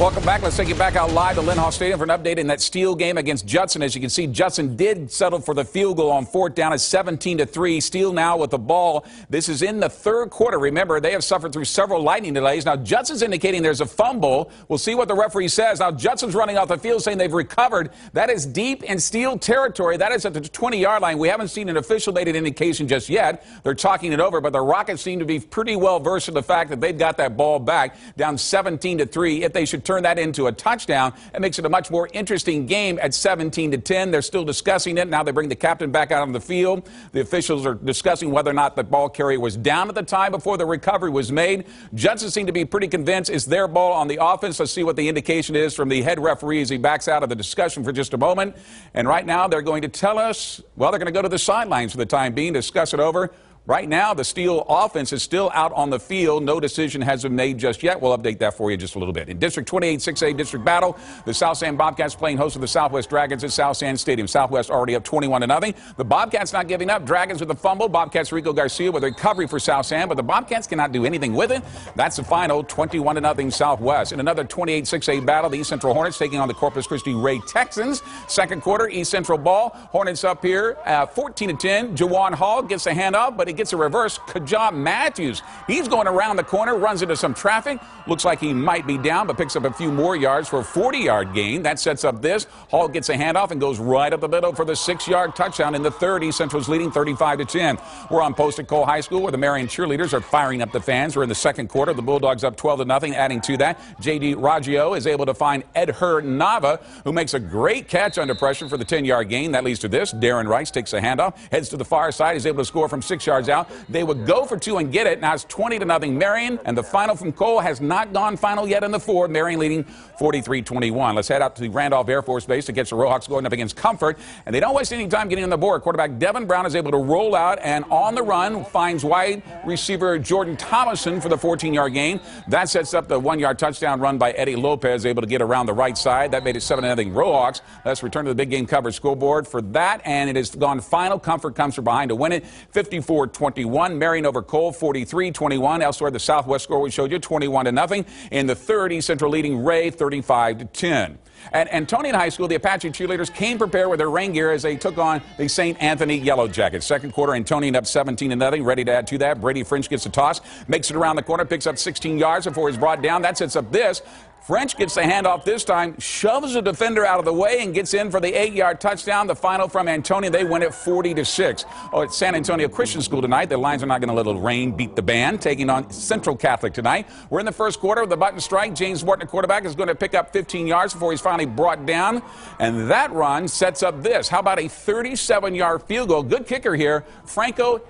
Welcome back. Let's take you back out live to Lynn Hall Stadium for an update in that Steele game against Judson. As you can see, Judson did settle for the field goal on fourth down at 17-3. Steele now with the ball. This is in the third quarter. Remember, they have suffered through several lightning delays. Now, Judson's indicating there's a fumble. We'll see what the referee says. Now, Judson's running off the field saying they've recovered. That is deep in Steele territory. That is at the 20-yard line. We haven't seen an official-dated indication just yet. They're talking it over, but the Rockets seem to be pretty well versed in the fact that they've got that ball back down 17-3. If they should turn that into a touchdown, it makes it a much more interesting game at 17-10. They're still discussing it. Now they bring the captain back out on the field. The officials are discussing whether or not the ball carrier was down at the time before the recovery was made. Judson seemed to be pretty convinced it's their ball on the offense. Let's see what the indication is from the head referee as he backs out of the discussion for just a moment. And right now they're going to tell us, well, they're going to go to the sidelines for the time being, discuss it over. Right now, the Steele offense is still out on the field. No decision has been made just yet. We'll update that for you just a little bit. In District 28 6A District Battle, the South San Bobcats playing host of the Southwest Dragons at South San Stadium. Southwest already up 21-0. The Bobcats not giving up. Dragons with a fumble. Bobcats Rico Garcia with a recovery for South San, but the Bobcats cannot do anything with it. That's the final, 21-0 Southwest. In another 28 6A battle, the East Central Hornets taking on the Corpus Christi Ray Texans. Second quarter, East Central ball. Hornets up here, 14-10. Jawan Hall gets a handoff, but he gets a reverse. Kajah Matthews, he's going around the corner, runs into some traffic. Looks like he might be down, but picks up a few more yards for a 40-yard gain. That sets up this. Hall gets a handoff and goes right up the middle for the 6-yard touchdown in the third. East Central's leading 35-10. We're on post at Cole High School where the Marion cheerleaders are firing up the fans. We're in the second quarter. The Bulldogs up 12-0. Adding to that, J.D. Raggio is able to find Edher Nava, who makes a great catch under pressure for the 10-yard gain. That leads to this. Darren Rice takes a handoff, heads to the far side. He's able to score from 6 yards out. They would go for two and get it. Now it's 20-0 Marion, and the final from Cole has not gone final yet in the fourth. Marion leading 43-21. Let's head out to the Randolph Air Force Base to catch the Rohawks going up against Comfort, and they don't waste any time getting on the board. Quarterback Devin Brown is able to roll out and on the run finds wide receiver Jordan Thomason for the 14-yard gain. That sets up the 1-yard touchdown run by Eddie Lopez, able to get around the right side. That made it 7-0 Rohawks. Let's return to the big game coverage scoreboard for that, and it has gone final. Comfort comes from behind to win it, 54-21. Marion over Cole, 43-21. Elsewhere, the Southwest score we showed you, 21-0. In the third, East Central leading Ray, 35-10. At Antonian High School, the Apache cheerleaders came prepared with their rain gear as they took on the St. Anthony Yellow Jackets. Second quarter, Antonian up 17-0. Ready to add to that. Brady French gets a toss, makes it around the corner, picks up 16 yards before he's brought down. That sets up this. French gets the handoff this time, shoves the defender out of the way, and gets in for the 8-yard touchdown. The final from Antonian, they win it 40-6. Oh, at San Antonio Christian School tonight, the Lions are not going to let a little rain beat the band, taking on Central Catholic tonight. We're in the first quarter with the button strike. James Morton, the quarterback, is going to pick up 15 yards before he's finally brought down. And that run sets up this. How about a 37-yard field goal? Good kicker here, Franco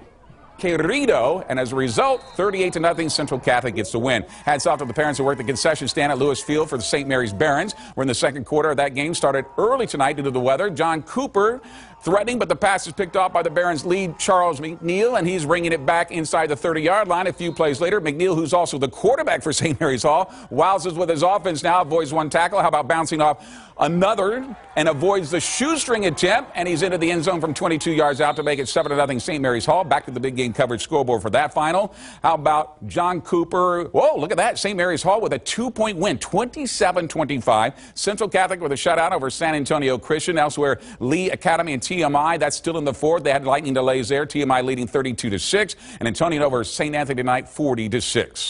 Querido, and as a result, 38-0, Central Catholic gets the win. Hats off to the parents who worked the concession stand at Lewis Field for the St. Mary's Barons. We're in the second quarter of that game. Started early tonight due to the weather. John Cooper threatening, but the pass is picked off by the Barons' lead, Charles McNeil, and he's bringing it back inside the 30-yard line. A few plays later, McNeil, who's also the quarterback for St. Mary's Hall, wowzes with his offense now, avoids one tackle. How about bouncing off another and avoids the shoestring attempt, and he's into the end zone from 22 yards out to make it 7-0 St. Mary's Hall. Back to the big game coverage scoreboard for that final. How about John Cooper? Whoa, look at that. St. Mary's Hall with a 2-point win, 27-25. Central Catholic with a shutout over San Antonio Christian. Elsewhere, Lee Academy and TMI, that's still in the fourth. They had lightning delays there. TMI leading 32-6, and Antonian over St. Anthony tonight, 40-6.